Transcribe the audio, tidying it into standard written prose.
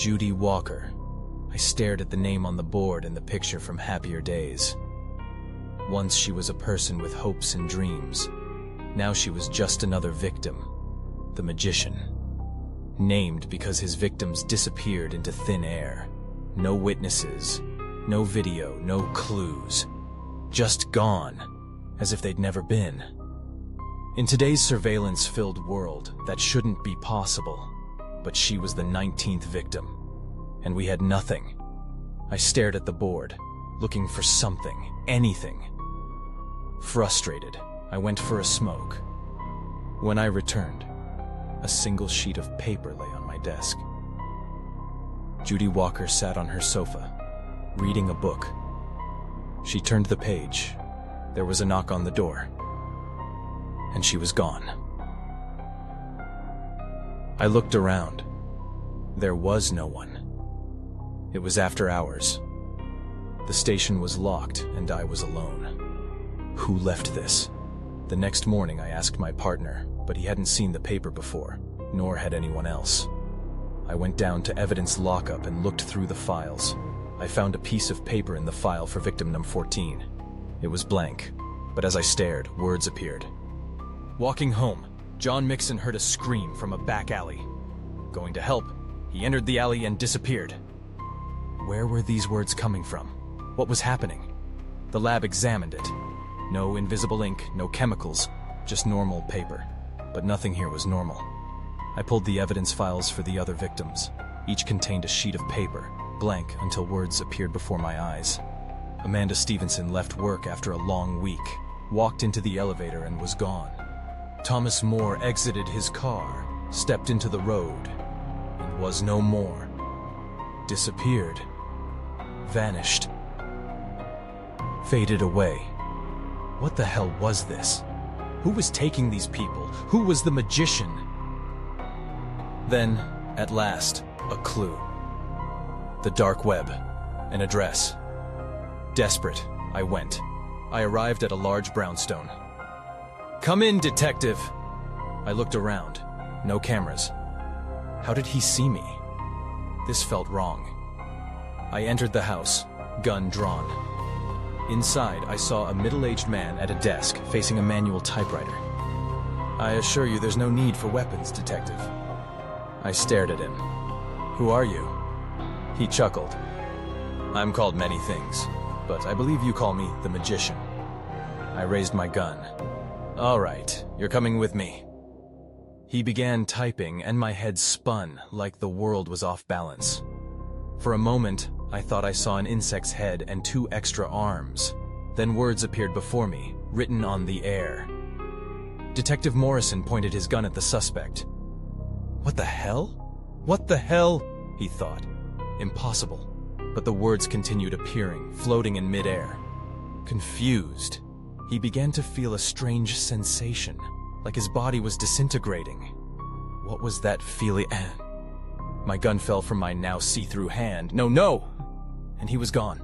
Judy Walker. I stared at the name on the board and the picture from happier days. Once she was a person with hopes and dreams. Now she was just another victim. The magician. Named because his victims disappeared into thin air. No witnesses, no video, no clues. Just gone, as if they'd never been. In today's surveillance-filled world, that shouldn't be possible. But she was the 19th victim. And we had nothing. I stared at the board, looking for something, anything. Frustrated, I went for a smoke. When I returned, a single sheet of paper lay on my desk. Judy Walker sat on her sofa, reading a book. She turned the page. There was a knock on the door. And she was gone. I looked around. There was no one. It was after hours. The station was locked and I was alone. Who left this? The next morning I asked my partner, but he hadn't seen the paper before, nor had anyone else. I went down to evidence lockup and looked through the files. I found a piece of paper in the file for victim number 14. It was blank, but as I stared, words appeared. Walking home, John Mixon heard a scream from a back alley. Going to help, he entered the alley and disappeared. Where were these words coming from? What was happening? The lab examined it. No invisible ink, no chemicals, just normal paper. But nothing here was normal. I pulled the evidence files for the other victims. Each contained a sheet of paper, blank until words appeared before my eyes. Amanda Stevenson left work after a long week, walked into the elevator and was gone. Thomas Moore exited his car, stepped into the road, and was no more. Disappeared. Vanished. Faded away. What the hell was this? Who was taking these people? Who was the magician? Then, at last, a clue. The dark web. An address. Desperate, I went. I arrived at a large brownstone. "Come in, detective!" I looked around. No cameras. How did he see me? This felt wrong. I entered the house, gun drawn. Inside, I saw a middle-aged man at a desk facing a manual typewriter. "I assure you there's no need for weapons, detective." I stared at him. "Who are you?" He chuckled. "I'm called many things, but I believe you call me the magician." I raised my gun. "All right, you're coming with me." He began typing, and my head spun like the world was off balance. For a moment, I thought I saw an insect's head and 2 extra arms. Then words appeared before me, written on the air. Detective Morrison pointed his gun at the suspect. "What the hell? What the hell?" he thought. Impossible. But the words continued appearing, floating in midair. Confused, he began to feel a strange sensation, like his body was disintegrating. What was that feeling? My gun fell from my now see-through hand. No! And he was gone.